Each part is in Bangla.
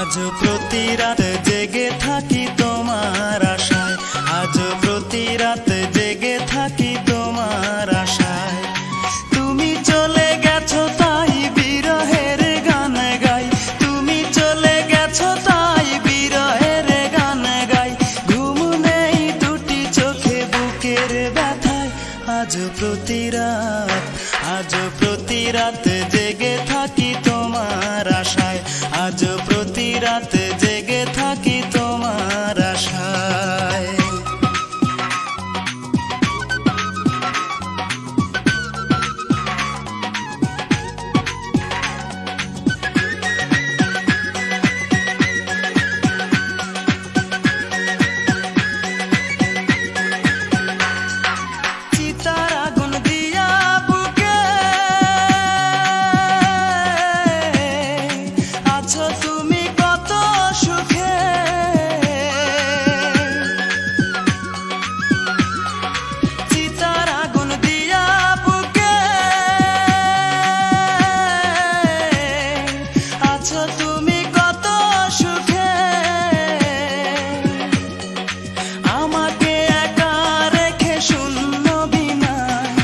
আজ প্রতি রাত জেগে থাকি তোমার আশায়, আজ প্রতি রাত জেগে থাকি তোমার আশায়। তুমি চলে গেছো তাই বিরহের গান গাই, তুমি চলে গেছো তাই বিরহের গান গাই। ঘুম নেই দুটি চোখে বুকের ব্যথায়, আজ প্রতি রাত, আজ প্রতি রাত জেগে থাকি তোমার আশায়, আজ প্রতি রাত জেগে থাকি তোমার আশায়। চিতার আগুন দিয়া বুকে আছো তুমি কত সুখে, চিতার আগুন দিয়া বুকে আছো তুমি কত সুখে। আমাকে একা রেখে শূন্য বিনায়,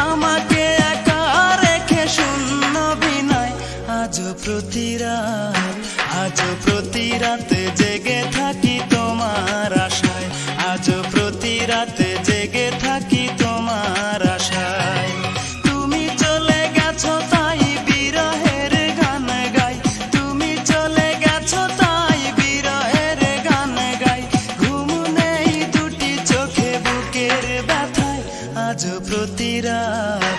আমাকে একা রেখে শূন্য বিনায়। আজ প্রতি রাত, আজ প্রতি রাত জেগে থাকি তোমার আশায়, আজ প্রতি রাত জেগে থাকি তোমার আশায়। তুমি চলে গেছো তাই বিরহের গান গাই, তুমি চলে গেছো তাই বিরহের গান গাই। ঘুম নেই দুটি চোখে বুকের ব্যথায়, আজ প্রতি রাত,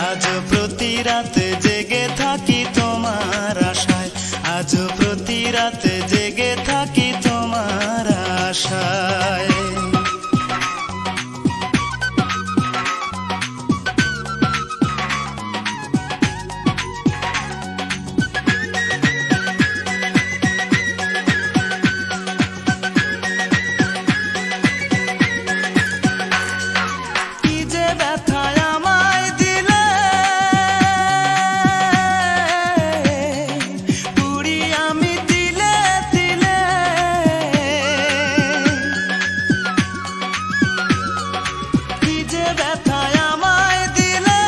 আজ প্রতি রাত জেগে থাকি তোমার আশায়, আজ প্রতি রাত জেগে থাকি তোমার আশায়। কি যে ব্যথায় আমায় দিলে, পুরি আমি দিলে দিলে। কি যে ব্যথায় আমায় দিলে,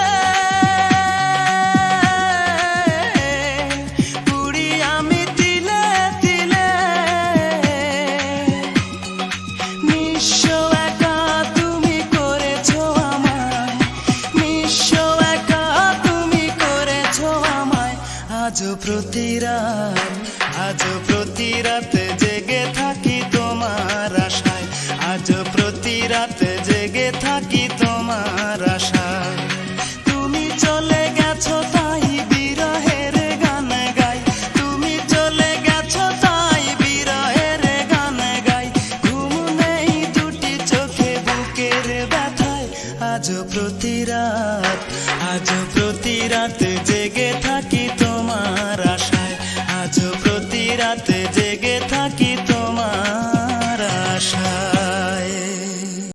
পুরি আমি দিলে দিলে। নিঃস্ব একা তুমি করেছো আমায়, নিঃস্ব একা তুমি করেছো আমায়। আজ প্রতি রাত, আজ প্রতি রাত জেগে থাকি তোমার আশায়, আজ প্রতি রাত জেগে থাকি তোমার আশায়। তুমি চলে গেছো তাই বিরহের গান গাই, তুমি চলে গেছো তাই বিরহের গান গাই। ঘুম নেই দুটি চোখে বুকের ব্যথায়, আজ প্রতি রাত, আজ প্রতি রাত জেগে থাকি।